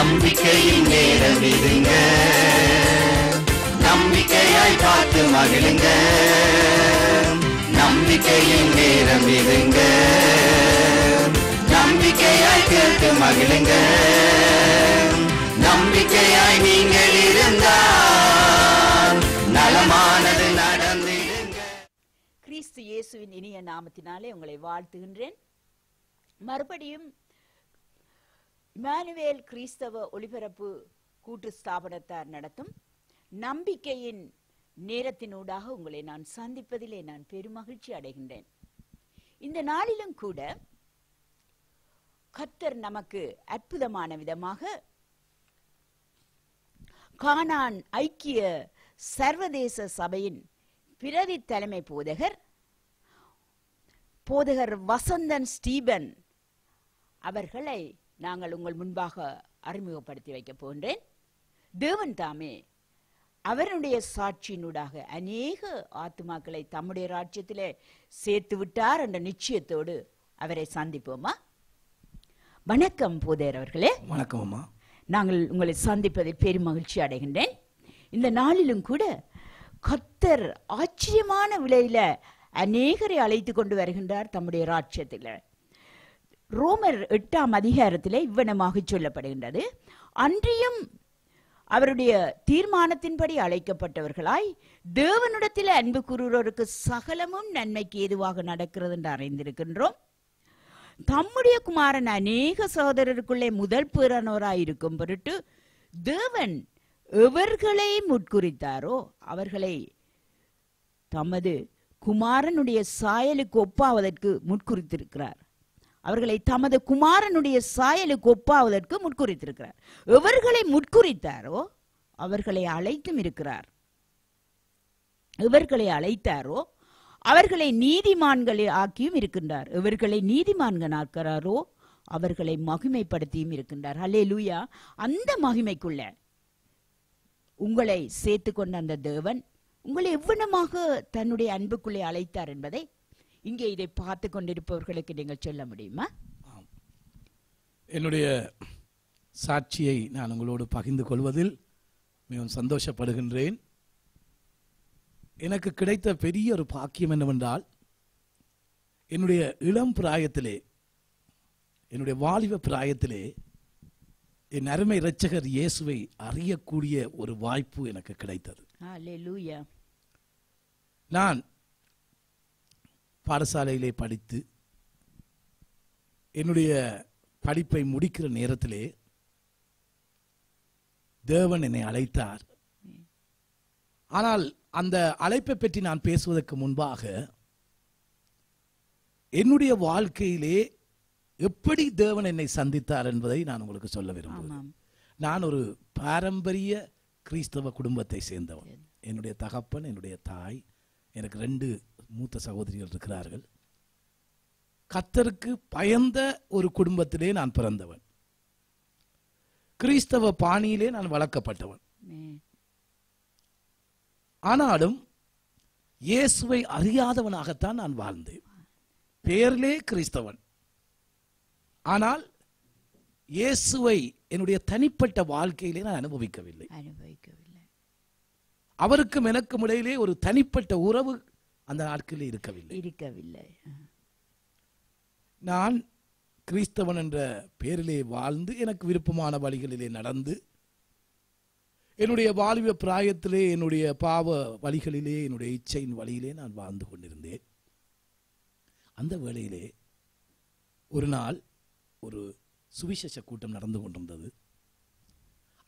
நம்பிக்கையின் நேரம் இதுங்க, நம்பிக்கையாய் பார்த்து மகிழுங்க. நம்பிக்கையின் நேரம் இதுங்க, நம்பிக்கையாய் கேட்டு மகிழுங்க. நம்பிக்கையாய் நீங்கள் இருந்தால் நலமானது நடந்திடுங்க. கிறிஸ்து இயேசுவின் இனிய நாமத்தினாலே உங்களை வாழ்த்துகின்றேன். மறுபடியும் இமானுவேல் கிறிஸ்தவ ஒளிபரப்பு கூட்டு ஸ்தாபனத்தார் நடத்தும் நம்பிக்கையின் நேரத்தினூடாக உங்களை நான் சந்திப்பதிலே நான் பெருமகிழ்ச்சி அடைகின்றேன். இந்த நாளிலும் கூட கர்த்தர் நமக்கு அற்புதமான விதமாக கானான் ஐக்கிய சர்வதேச சபையின் பிரதி தலைமை போதகர் வசந்தன் ஸ்டீபன் அவர்களை நாங்கள் உங்கள் முன்பாக அறிமுகப்படுத்தி வைக்க போன்றேன். தேவன் தாமே அவருடைய சாட்சியினூடாக அநேக ஆத்துமாக்களை தம்முடைய ராஜ்யத்திலே சேர்த்து விட்டார் என்ற நிச்சயத்தோடு அவரை சந்திப்போமா? வணக்கம் போதேர் அவர்களே. வணக்கம் அம்மா. நாங்கள் உங்களை சந்திப்பதில் பெரும் மகிழ்ச்சி அடைகின்றேன். இந்த நாளிலும் கூட கர்த்தர் ஆச்சரியமான விலையில அநேகரை அழைத்து கொண்டு வருகின்றார் தம்முடைய ராஜ்யத்தில். ரோமர் 8ஆம் அதிகாரத்திலே இவ்வனமாக சொல்லப்படுகின்றது, அன்றியும் அவருடைய தீர்மானத்தின்படி அழைக்கப்பட்டவர்களாய் தேவனிடத்தில் அன்பு கூறுவோருக்கு சகலமும் நன்மைக்கு ஏதுவாக நடக்கிறது என்று அறிந்திருக்கின்றோம். தம்முடைய குமாரன் அநேக சகோதரருக்குள்ளே முதல் பேரானோராய் இருக்கும் பொருட்டு தேவன் எவர்களை முற்குறித்தாரோ அவர்களை தமது குமாரனுடைய சாயலுக்கு ஒப்பாவதற்கு முற்குறித்திருக்கிறார். அவர்களை தமது குமாரனுடைய சாயலுக்கு ஒப்பாவதற்கு முற்குறித்திருக்கிறார். எவர்களை முற்குறித்தாரோ அவர்களை அழைத்தும் இருக்கிறார். எவர்களை அழைத்தாரோ அவர்களை நீதிமான்களை ஆக்கியும் இருக்கின்றார். எவர்களை நீதிமான்களாக்கிறாரோ அவர்களை மகிமைப்படுத்தியும் இருக்கின்றார். அல்லேலூயா. அந்த மகிமைக்குள்ள உங்களை சேர்த்து கொண்ட அந்த தேவன் உங்களை எவ்வளமாக தன்னுடைய அன்புக்குள்ளே அழைத்தார் என்பதை இங்கே இதை பார்த்து கொண்டிருப்பவர்களுக்கு நீங்கள் சொல்ல முடியுமா? என்னுடைய சாட்சியை நான் உங்களோடு பகிர்ந்து கொள்வதில் மிகவும் சந்தோஷப்படுகின்றேன். எனக்கு கிடைத்த பெரிய ஒரு பாக்கியம் என்னவென்றால், என்னுடைய இளம் பிராயத்திலே, என்னுடைய வாலிப பிராயத்திலே என் அருமை இரட்சகர் இயேசுவை அறியக்கூடிய ஒரு வாய்ப்பு எனக்கு கிடைத்தது. அல்லேலூயா. நான் பாடசாலையிலே படித்து என்னுடைய படிப்பை முடிக்கிற நேரத்திலே தேவன் என்னை அழைத்தார். ஆனால் அந்த அழைப்பை பற்றி நான் பேசுவதற்கு முன்பாக என்னுடைய வாழ்க்கையிலே எப்படி தேவன் என்னை சந்தித்தார் என்பதை நான் உங்களுக்கு சொல்ல விரும்புகிறேன். நான் ஒரு பாரம்பரிய கிறிஸ்தவ குடும்பத்தை சேர்ந்தவன். என்னுடைய தகப்பன், என்னுடைய தாய், எனக்கு 2 மூத்த சகோதரிகள் இருக்கிறார்கள். கர்த்தருக்கு பயந்த ஒரு குடும்பத்திலே நான் பிறந்தவன். கிறிஸ்தவ பாணியிலே நான் வளர்க்கப்பட்டவன். ஆனாலும் இயேசுவை அறியாதவனாகத்தான் நான் வாழ்ந்தேன். பேரிலே கிறிஸ்தவன், ஆனால் இயேசுவை என்னுடைய தனிப்பட்ட வாழ்க்கையிலே நான் அனுபவிக்கவில்லை. அவருக்கும் எனக்கும் இடையிலே ஒரு தனிப்பட்ட உறவு அந்த நாட்களில் இருக்கவில்லை. நான் கிறிஸ்தவன் என்ற பேரிலே வாழ்ந்து எனக்கு விருப்பமான வழிகளிலே நடந்து என்னுடைய வாலிப பிராயத்திலே என்னுடைய பாவ வழிகளிலே என்னுடைய இச்சையின் வழியிலே நான் வாழ்ந்து கொண்டிருந்தேன். அந்த வேளையிலே ஒரு நாள் ஒரு சுவிசேஷ கூட்டம் நடந்து கொண்டிருந்தது.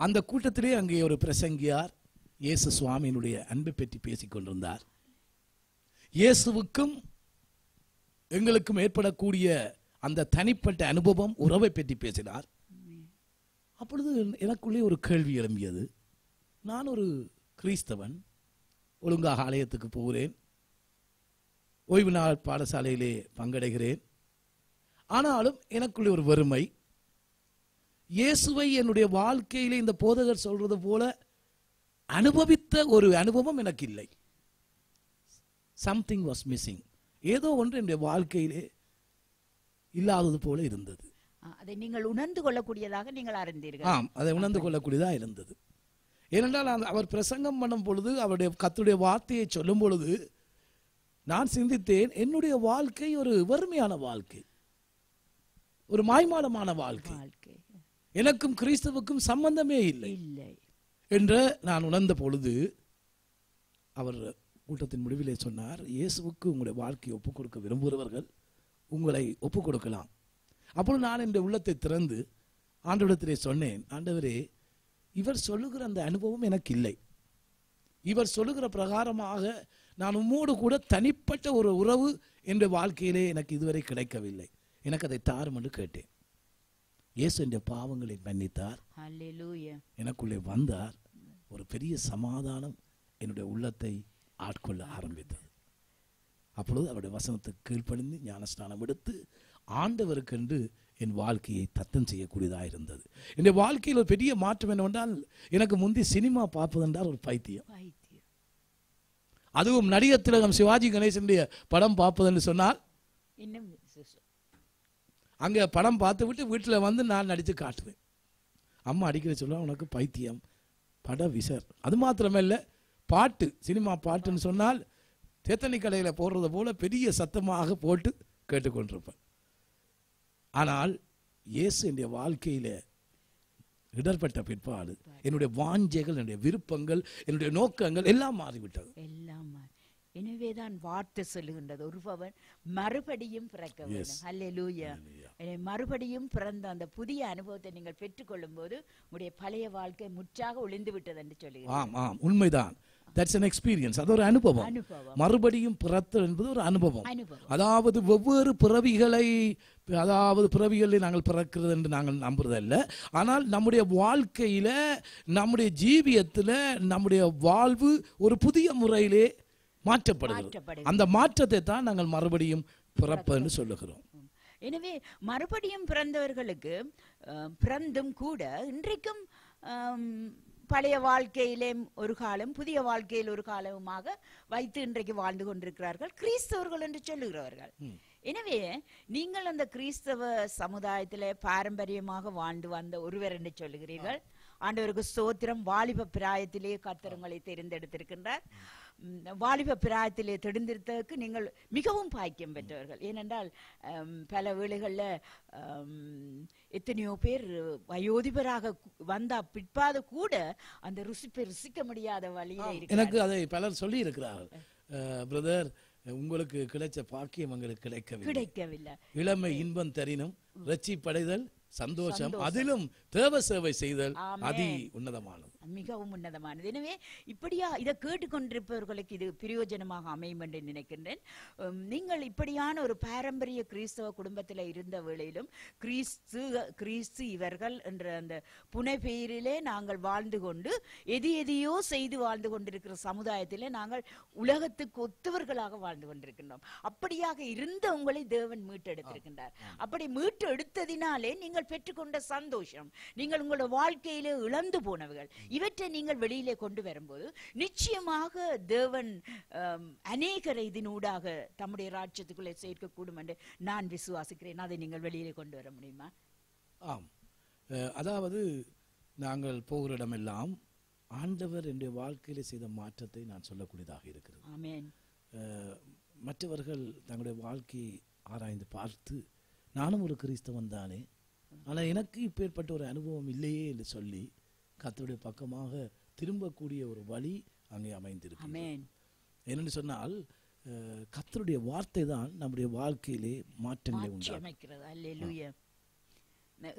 அந்த கூட்டத்திலே அங்கே ஒரு பிரசங்கியார் இயேசு சுவாமியினுடைய அன்பை பற்றி பேசிக் கொண்டிருந்தார். இயேசுவுக்கும் எங்களுக்கும் ஏற்படக்கூடிய அந்த தனிப்பட்ட அனுபவம், உறவை பற்றி பேசினார். அப்பொழுது எனக்குள்ளே ஒரு கேள்வி எழும்பியது. நான் ஒரு கிறிஸ்தவன், ஒழுங்காக ஆலயத்துக்கு போகிறேன், ஓய்வு நாள் பாடசாலையிலே பங்கடைகிறேன். ஆனாலும் எனக்குள்ளே ஒரு வறுமை. இயேசுவை என்னுடைய வாழ்க்கையிலே இந்த போதகர் சொல்றது போல அனுபவித்த ஒரு அனுபவம் எனக்கு இல்லை. Something was missing. ஏதோ ஒன்று என்னுடைய வாழ்க்கையிலே இல்லாதது போல இருந்தது. அதை நீங்கள் உணர்ந்து கொள்ளக்கூடியதாக நீங்கள் அறிந்தீர்கள். ஆம், அதை உணர்ந்து கொள்ளக்கூடியதா இருந்தது. ஏனென்றால் அவர் பிரசங்கம் பண்ணும் பொழுது, அவருடைய கர்த்தருடைய வார்த்தையை சொல்லும் பொழுது நான் சிந்தித்தேன், என்னுடைய வாழ்க்கை ஒரு வெறுமையான வாழ்க்கை, ஒரு மாய்மாலமான வாழ்க்கை, எனக்கும் கிறிஸ்துவுக்கும் சம்பந்தமே இல்லை என்று நான் உணர்ந்த பொழுது அவர் கூட்டத்தின் முடிவிலே சொன்னார், இயேசுவுக்கு உங்களுடைய வாழ்க்கையை ஒப்புக் கொடுக்க விரும்புகிறவர்கள் உங்களை ஒப்புக் கொடுக்கலாம். அப்பொழுது நான் என்னுடைய உள்ளத்தை திறந்து ஆண்டவரிடத்திலே சொன்னேன், ஆண்டவரே, இவர் சொல்லுகிற அந்த அனுபவம் எனக்கு இல்லை. இவர் சொல்லுகிற பிரகாரமாக நான் உம்மோடு கூட தனிப்பட்ட ஒரு உறவு என்ற வாழ்க்கையிலே எனக்கு இதுவரை கிடைக்கவில்லை. எனக்கு அதை தாரும் என்று கேட்டேன். இயேசு என்ற பாவங்களை மன்னித்தார், எனக்குள்ளே வந்தார். ஒரு பெரிய சமாதானம் என்னுடைய உள்ளத்தை ஆட்கொள்ள ஆரம்பித்தது. அப்பொழுது அவருடைய வசனத்துக்கு கீழ்ப்படிந்து ஞானஸ்நானம் எடுத்து ஆண்டவருக்கென்று என் வாழ்க்கையை தத்தம் செய்யக்கூடியதாக இருந்தது. என்னுடைய வாழ்க்கையில் ஒரு பெரிய மாற்றம் என்னவென்றால், எனக்கு முந்தி சினிமா பார்ப்பதென்றால் ஒரு பைத்தியம். அதுவும் நடிகர் திலகம் சிவாஜி கணேசனுடைய படம் பார்ப்பதுன்னு சொன்னால் அங்கே படம் பார்த்து விட்டு வீட்டில் வந்து நான் நடித்து காட்டுவேன். அம்மா அடிக்கிற சொல்லுவாங்க, உனக்கு பைத்தியம், பட விசர். அது மாத்திரமல்ல, பாட்டு, சினிமா பாட்டுன்னு சொன்னால் தேத்தனி கடையில் போடுறத போல பெரிய சத்தமாக போட்டு கேட்டுக்கொண்டிருப்பேன். ஆனால் இயேசு என்னுடைய வாழ்க்கையில இடர்பட்ட பிற்பாடு என்னுடைய வாஞ்சைகள், என்னுடைய விருப்பங்கள், என்னுடைய நோக்கங்கள் எல்லாம் மாறிவிட்டது. எல்லாம் மாறி. எனவேதான் வார்த்தை சொல்லுகின்றது, ஒருவன் மறுபடியும் பிறக்க வேண்டும். அல்லேலூயா. மறுபடியும் பிறந்த அந்த புதிய அனுபவத்தை நீங்கள் பெற்றுக்கொள்ளும் போது உங்களுடைய பழைய வாழ்க்கை முற்றாக ஒளிந்து விட்டது என்று சொல்லுகிறேன். ஆம் ஆம், உண்மைதான். That's an experience. அது ஒரு அனுபவம். மறுபடியும் பிறத்தல் என்பது ஒரு அனுபவம். அதாவது வெவ்வேறு பிறவிகளை, அதாவது பிறவிகளில் நாங்கள் பிறக்கிறது என்று நாங்கள் நம்புறதல்ல. ஆனால் நம்முடைய வாழ்க்கையில, நம்முடைய ஜீவியத்தில் நம்முடைய வாழ்வு ஒரு புதிய முறையிலே மாற்றப்படுகிறது. அந்த மாற்றத்தை தான் நாங்கள் மறுபடியும் பிறப்பன்னு சொல்லுகிறோம். எனவே மறுபடியும் பிறந்தவர்களுக்கு பிறந்தும் கூட இன்றைக்கும் பழைய வாழ்க்கையிலே ஒரு காலம், புதிய வாழ்க்கையில் ஒரு காலமாக வைத்து இன்றைக்கு வாழ்ந்து கொண்டிருக்கிறார்கள் கிறிஸ்தவர்கள் என்று சொல்லுகிறவர்கள். எனவே நீங்கள் அந்த கிறிஸ்தவ சமுதாயத்திலே பாரம்பரியமாக வாழ்ந்து வந்த ஒருவர் என்று சொல்லுகிறீர்கள். ஆண்டவருக்கு ஸ்தோத்திரம். வாலிப பிராயத்திலே கர்த்தர் உங்களை தெரிந்தெடுத்திருக்கின்றார். வாலிப பிராயத்திலே தெரிந்திருத்ததுக்கு நீங்கள் மிகவும் பாக்கியம் பெற்றவர்கள். ஏனென்றால் பல வேளைகளில் எத்தனையோ பேர் வயோதிபராக வந்தா பிற்பாடு கூட அந்த ருசிக்க முடியாத வழியில இருக்கு. எனக்கு அதை பலர் சொல்லி இருக்கிறார்கள், பிரதர், உங்களுக்கு கிடைச்ச பாக்கியம் எங்களுக்கு கிடைக்கவில்லை. இளமை இன்பம் தரினும் ரட்சிப்படைதல் சந்தோஷம், அதிலும் தேவ சேவை செய்தல் அதி உன்னதமானது, மிகவும் உன்னதமானது. எனவே இப்படியா இதை கேட்டுக்கொண்டிருப்பவர்களுக்கு இது பிரயோஜனமாக அமையும் என்று நினைக்கின்றேன். நீங்கள் இப்படியான ஒரு பாரம்பரிய கிறிஸ்தவ குடும்பத்தில் இருந்த வேளையிலும் கிறிஸ்து இவர்கள் என்ற அந்த புனை பெயரிலே நாங்கள் வாழ்ந்து கொண்டு எதையோ செய்து வாழ்ந்து கொண்டிருக்கிற சமுதாயத்திலே நாங்கள் உலகத்துக்கு ஒத்தவர்களாக வாழ்ந்து கொண்டிருக்கின்றோம். அப்படியாக இருந்த உங்களை தேவன் மீட்டெடுத்திருக்கின்றார். அப்படி மீட்டு எடுத்ததினாலே நீங்கள் பெற்றுக்கொண்ட சந்தோஷம், நீங்கள் உங்களோட வாழ்க்கையிலே இழந்து போனவர்கள், இவற்றை நீங்கள் வெளியிலே கொண்டு வரும்போது நிச்சயமாக தேவன் அநேகரை இதனூடாக தம்முடைய ராஜ்யத்துக்குள்ளே சேர்க்கக்கூடும் என்று நான் விசுவாசிக்கிறேன். அதை நீங்கள் வெளியிலே கொண்டு வர முடியுமா? ஆம், அதாவது நாங்கள் போகிற இடமெல்லாம் ஆண்டவர் என்னுடைய வாழ்க்கையிலே செய்த மாற்றத்தை நான் சொல்லக்கூடியதாக இருக்கிறது. ஆமென். மற்றவர்கள் தங்களுடைய வாழ்க்கையை ஆராய்ந்து பார்த்து, நானும் ஒரு கிறிஸ்தவன் தானே, ஆனால் எனக்கு இப்பேற்பட்ட ஒரு அனுபவம் இல்லையே என்று சொல்லி கர்த்தருடைய பக்கமாக திரும்பக்கூடிய ஒரு வழி அங்கே அமைந்திருக்கு. என்னென்னு சொன்னால், கர்த்தருடைய வார்த்தை தான் நம்முடைய வாழ்க்கையிலே மாற்றங்களை உண்டாக்குகிறது.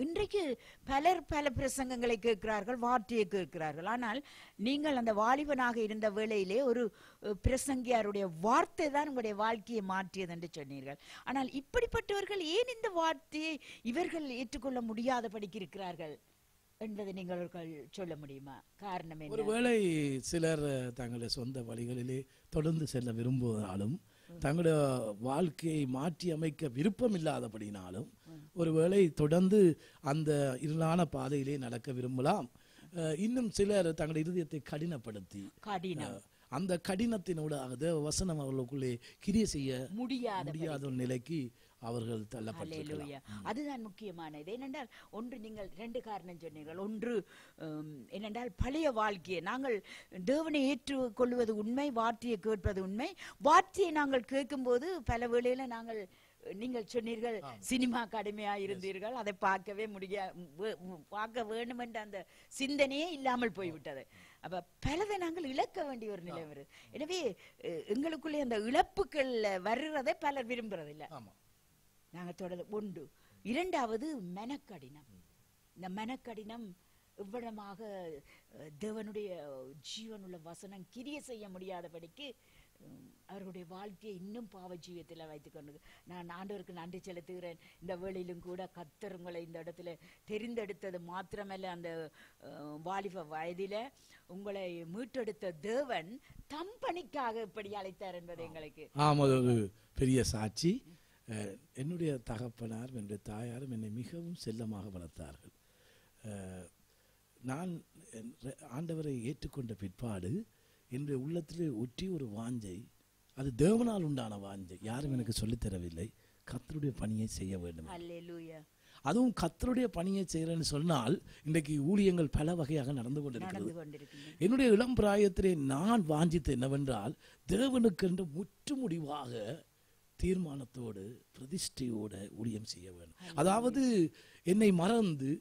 இன்றைக்கு பலர் பல பிரசங்கங்களை கேட்கிறார்கள், வார்த்தையை கேட்கிறார்கள். ஆனால் நீங்கள் அந்த வாலிபனாக இருந்த வேளையிலே ஒரு பிரசங்கியாருடைய வார்த்தை தான் உங்களுடைய வாழ்க்கையை மாற்றியது என்று சொன்னீர்கள். ஆனால் இப்படிப்பட்டவர்கள் ஏன் இந்த வார்த்தையை இவர்கள் ஏற்றுக்கொள்ள முடியாதபடிக்கு இருக்கிறார்கள் என்பதை நீங்கள் சொல்ல முடியுமா? காரணம் என்ன? ஒருவேளை சிலர் தங்களுடைய சொந்த வழிகளிலே தொடர்ந்து செல்ல விரும்புவதாலும், தங்களுடைய வாழ்க்கையை மாற்றி அமைக்க விருப்பம் இல்லாதபடினாலும், ஒருவேளை தொடர்ந்து அந்த இருளான பாதையிலே நடக்க விரும்பலாம். இன்னும் சிலர் தங்களுடைய இருதயத்தை கடினப்படுத்தி அந்த கடினத்தினூடாக தேவ வசனம் அவர்களுக்குள்ளே கிரியை செய்ய முடியாத ஒரு நிலைக்கு அவர்கள் தள்ளப்பட்டிருக்கிறார். ஹல்லேலூயா. அதுதான் முக்கியமானது. ஏனென்றால் ஒன்று நீங்கள் 2 காரணம் சொன்னீர்கள். ஒன்று என்னென்றால் பழைய வாழ்க்கையை நாங்கள் தேவனை ஏற்றுக்கொள்வது உண்மை, வார்த்தையை கேட்பது உண்மை. வார்த்தையை நாங்கள் கேட்கும்போது பல வேளையில நாங்கள் நீங்கள் சொன்னீர்கள் சினிமா கடுமையா இருந்தீர்கள், அதை பார்க்கவே பார்க்க வேண்டும் என்ற அந்த சிந்தனையே இல்லாமல் போய்விட்டது. அப்ப பலதை நாங்கள் இழக்க வேண்டிய ஒரு நிலை வருது. எனவே எங்களுக்குள்ளே அந்த இழப்புகள் வர்றதை பலர் விரும்புறதில்லை. நாங்க தொடர்ந்து ஒன்று. இரண்டாவது மெனக்கடினம். இந்த மெனக்கடினம் இவ்விடமாக தேவனுடைய ஜீவனுள்ள வசனம் கிரிய செய்ய முடியாதபடிக்கு அவர்களுடைய வாழ்க்கையை இன்னும் பாவ ஜீவியத்தில் வைத்துக் கொண்டு நான் ஆண்டவருக்கு நன்றி செலுத்துகிறேன். இந்த வேளையிலும் கூட கர்த்தர் உங்களை இந்த இடத்துல தெரிந்தெடுத்தது மாத்திரமல்ல, அந்த வாலிப வயதில உங்களை மீட்டெடுத்த தேவன் தம் பணிக்காக இப்படி அழைத்தார் என்பது எங்களுக்கு ஒரு பெரிய சாட்சி. என்னுடைய தகப்பனார் என்னுடைய தாயாரும் என்னை மிகவும் செல்லமாக வளர்த்தார்கள். நான் ஆண்டவரை ஏற்றுக்கொண்ட பிற்பாடு என்னுடைய உள்ளத்திலே ஒற்றி ஒரு வாஞ்சை, அது தேவனால் உண்டான வாஞ்சை, யாரும் எனக்கு சொல்லித்தரவில்லை. கர்த்தருடைய பணியை செய்ய வேண்டும். ஹல்லேலூயா. அதுவும் கர்த்தருடைய பணியை செய்யறேன்னு சொன்னால் இன்றைக்கு ஊழியங்கள் பல வகையாக நடந்து கொண்டிருக்கிறது. என்னுடைய இளம் பிராயத்திலே நான் வாஞ்சித்து என்னவென்றால் தேவனுக்கென்று முற்று முடிவாக தீர்மானத்தோடு பிரதிஷ்டையோடு ஊழியம் செய்ய வேண்டும். அதாவது என்னை மறந்து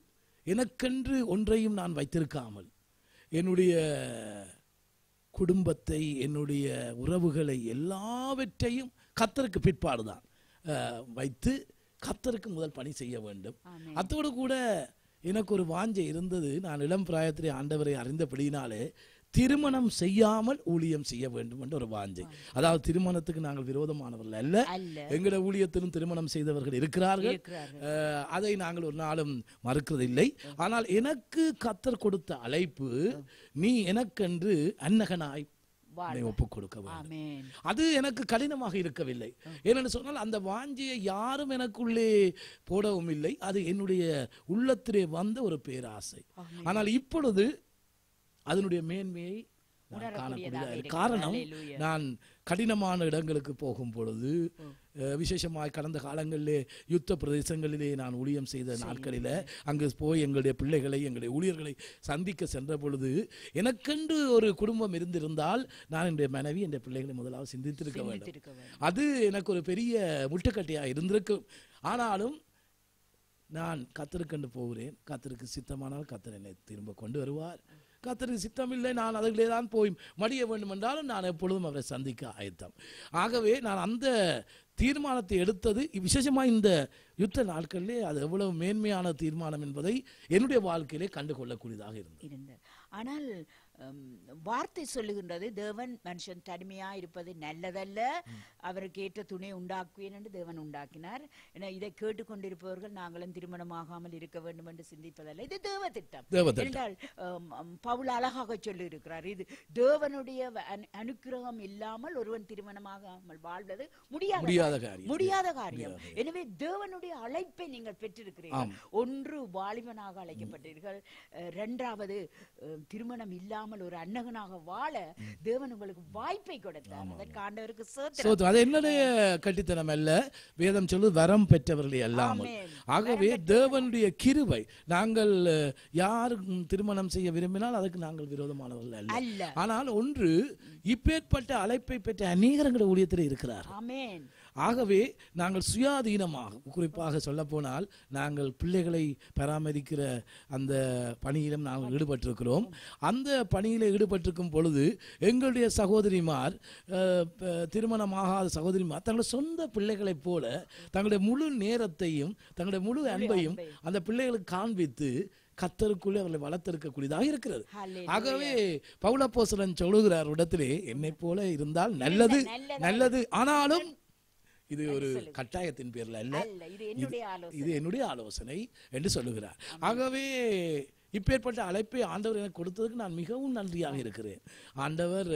எனக்கென்று ஒன்றையும் நான் வைத்திருக்காமல் என்னுடைய குடும்பத்தை, என்னுடைய உறவுகளை எல்லாவற்றையும் கர்த்தருக்கு பிற்பாடுதான் வைத்து கர்த்தருக்கு முதல் பணி செய்ய வேண்டும். அத்தோடு கூட எனக்கு ஒரு வாஞ்சை இருந்தது. நான் இளம் பிராயத்திலே ஆண்டவரை அறிந்தபடியினாலே திருமணம் செய்யாமல் ஊழியம் செய்ய வேண்டும் என்ற ஒரு வாஞ்சை. அதாவது திருமணத்துக்கு நாங்கள் விரோதமானவர்கள் அல்ல. எங்களோட ஊழியத்திலும் திருமணம் செய்தவர்கள் இருக்கிறார்கள். அதை நாங்கள் ஒரு நாளும் மறுக்கிறதில்லை. ஆனால் எனக்கு கர்த்தர் கொடுத்த அழைப்பு, நீ எனக்கென்று அன்னகனாய் ஒப்புக் கொடுக்க வேண்டும். அது எனக்கு கடினமாக இருக்கவில்லை. ஏனென்று சொன்னால் அந்த வாஞ்சியை யாரும் எனக்குள்ளே போடவும் இல்லை. அது என்னுடைய உள்ளத்திலே வந்த ஒரு பேராசை. ஆனால் இப்பொழுது அதனுடைய மேன்மையை காரணம், நான் கடினமான இடங்களுக்கு போகும் பொழுது, விசேஷமாக கடந்த காலங்களிலே யுத்த பிரதேசங்களிலே நான் ஊழியம் செய்த நாட்களில் அங்கு போய் எங்களுடைய பிள்ளைகளை, எங்களுடைய ஊழியர்களை சந்திக்க சென்ற பொழுது எனக்கென்று ஒரு குடும்பம் இருந்திருந்தால் நான் என்னுடைய மனைவி, என்னுடைய பிள்ளைகளை முதலாவது சிந்தித்திருக்க வேண்டும். அது எனக்கு ஒரு பெரிய முட்டுக்கட்டையாக இருந்திருக்கும். ஆனாலும் நான் கர்த்தருக்கென்று போகிறேன். கர்த்தருக்கு சித்தமானால் கர்த்தர் என்னை திரும்ப கொண்டு வருவார். கர்த்தருக்கு சித்தமில்லை, நான் அதிலே தான் போய் மடிய வேண்டும் என்றாலும் நான் எப்பொழுதும் அவரை சந்திக்க ஆயத்தம். ஆகவே நான் அந்த தீர்மானத்தை எடுத்தது விசேஷமாக இந்த யுத்த நாட்களிலே அது எவ்வளவு மேன்மையான தீர்மானம் என்பதை என்னுடைய வாழ்க்கையிலே கண்டுகொள்ளக்கூடியதாக இருந்தது. ஆனால் வார்த்தை சொல்லுகின்றது, தேவன் மனுஷன் தனிமையா இருப்பது நல்லதல்ல, அவருக்கு ஏற்ற துணை உண்டாக்குவேன் என்று தேவன் உண்டாக்கினார். இதை கேட்டுக்கொண்டிருப்பவர்கள் நாங்களும் திருமணமாகாமல் இருக்க வேண்டும் என்று சிந்திப்பதல்ல, இது தேவ திட்டம். என்றால் பவுல் அழகாக சொல்லி இருக்கிறார், இது தேவனுடைய அனுக்கிரகம் இல்லாமல் ஒருவன் திருமணமாகாமல் வாழ்வது முடியாத காரியம். எனவே தேவனுடைய அழைப்பை நீங்கள் பெற்றிருக்கிறீர்கள். ஒன்று, வாலிபனாக அழைக்கப்பட்டீர்கள். இரண்டாவது, திருமணம் இல்லாமல் ஒரு அன்னகனாக வாழ தேவன் உங்களுக்கு வாய்ப்பை கொடுத்தார். அதற்கு ஆண்டவருக்கு ஸ்தோத்திரம். அது என்னுடைய கட்டித்தனம் அல்ல, வேதம் சொல்லு வரம் பெற்றவர்களே அல்லாமல். ஆகவே தேவனுடைய கிருபை. நாங்கள் யார் திருமணம் செய்ய விரும்பினால் அதுக்கு நாங்கள் விரோதமானவர்கள் அல்ல. ஆனால் ஒன்று, இப்பேற்பட்ட அழைப்பை பெற்ற அநேகங்கள் ஊழியத்தில் இருக்கிறார். ஆகவே நாங்கள் சுயாதீனமாக, குறிப்பாக சொல்ல போனால் நாங்கள் பிள்ளைகளை பராமரிக்கிற அந்த பணியிலும் நாங்கள் ஈடுபட்டிருக்கிறோம். அந்த பணியில் ஈடுபட்டிருக்கும் பொழுது எங்களுடைய சகோதரிமார், திருமணமாகாத சகோதரிமார், தங்களுடைய சொந்த பிள்ளைகளைப் போல தங்களுடைய முழு நேரத்தையும் தங்களுடைய முழு அன்பையும் அந்த பிள்ளைகளுக்கு காண்பித்து கர்த்தருக்குள்ளே அவர்களை வளர்த்திருக்கக்கூடியதாக இருக்கிறது. ஆகவே பவுல் அப்போஸ்தலன் சொல்லுகிறார் இடத்திலே, என்னை போல இருந்தால் நல்லது நல்லது, ஆனாலும் இது ஒரு கட்டாயத்தின் பேரில் அல்ல, இது என்னுடைய ஆலோசனை என்று சொல்லுகிறார். ஆகவே இப்பேற்பட்ட அழைப்பை ஆண்டவர் எனக்கு கொடுத்ததுக்கு நான் மிகவும் நன்றியாக இருக்கிறேன். ஆண்டவர்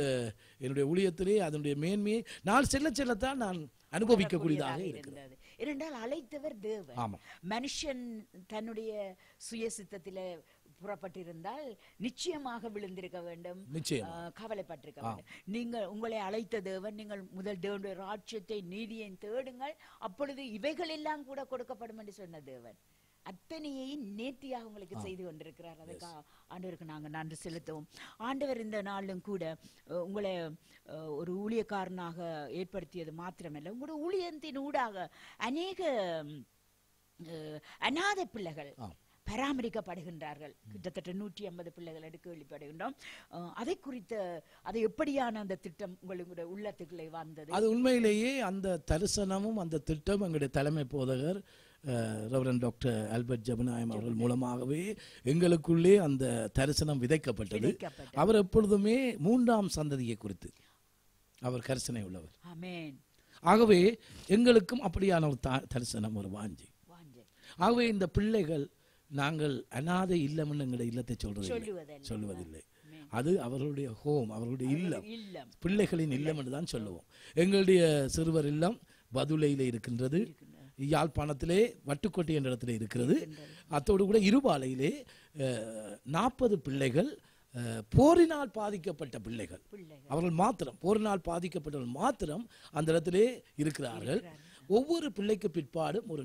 என்னுடைய ஊழியத்திலே அதனுடைய மேன்மையை நான் செல்லத்தான் நான் அனுபவிக்கக்கூடியதாக இருக்கிறது. இரண்டால் அழைத்தவர் தேவன். மனுஷன் தன்னுடைய சுய சித்தத்தில புறப்பட்டிருந்தால் நிச்சயமாக விழுந்திருக்க வேண்டும், நிச்சயம் கவலைப்பட்டிருக்க வேண்டும். நீங்கள் உங்களை அழைத்த தேவன், நீங்கள் முதல் தேவனுடைய ராஜ்யத்தை நீதியை தேடுங்கள், அப்பொழுது இவைகள் எல்லாம் கூட கொடுக்கப்படும் என்று சொன்ன தேவன் அத்தனையை நேர்த்தியாக உங்களுக்கு செய்து கொண்டிருக்கிறார். அதுக்காக ஆண்டவருக்கு நாங்கள் நன்றி செலுத்துவோம். ஆண்டவர் இந்த நாளிலும் கூட உங்களை ஒரு ஊழியக்காரனாக ஏற்படுத்தியது மாத்திரமல்ல, உங்களுடைய ஊழியத்தின் ஊடாக அநேக அநாதை பிள்ளைகள் பராமரிக்கப்படுகின்றார்கள். கிட்டத்தட்ட 150 பிள்ளைகள் எடுக்க வெளிப்படுகின்றோம். அதை குறித்த அது எப்படியான அந்த திட்டம் உங்களுடைய உள்ளத்துக்குள்ளே வந்தது? அது உண்மையிலேயே அந்த தரிசனமும் அந்த திட்டம் எங்களுடைய தலைமை போதகர் ரெவரண்ட் டாக்டர் ஆல்பர்ட் ஜெபநாயம் அவர்கள் மூலமாகவே எங்களுக்குள்ளே அந்த தரிசனம் விதைக்கப்பட்டது. அவர் எப்பொழுதுமே 3ஆம் சந்ததியை குறித்து அவர் கரிசனை உள்ளவர். ஆமென். ஆகவே எங்களுக்கும் அப்படியான ஒரு தரிசனம், ஒரு வாஞ்சி. ஆகவே இந்த பிள்ளைகள் நாங்கள் அநாதை இல்லம் எங்களுடைய இல்லத்தை சொல்லுவதில்லை. அது அவர்களுடைய ஹோம், அவர்களுடைய இல்லம், பிள்ளைகளின் இல்லம் என்று தான் சொல்லுவோம். எங்களுடைய சிறுவர் இல்லம் பதுளையிலே இருக்கின்றது, யாழ்ப்பாணத்திலே வட்டுக்கோட்டை என்ற இடத்துல இருக்கிறது. அத்தோடு கூட இருபாலையிலே 40 பிள்ளைகள் போரினால் பாதிக்கப்பட்ட பிள்ளைகள், அவர்கள் மாத்திரம் போரினால் பாதிக்கப்பட்டவர்கள் மாத்திரம் அந்த இடத்திலே இருக்கிறார்கள். ஒவ்வொரு பிள்ளைக்கு பிற்பாடும் ஒரு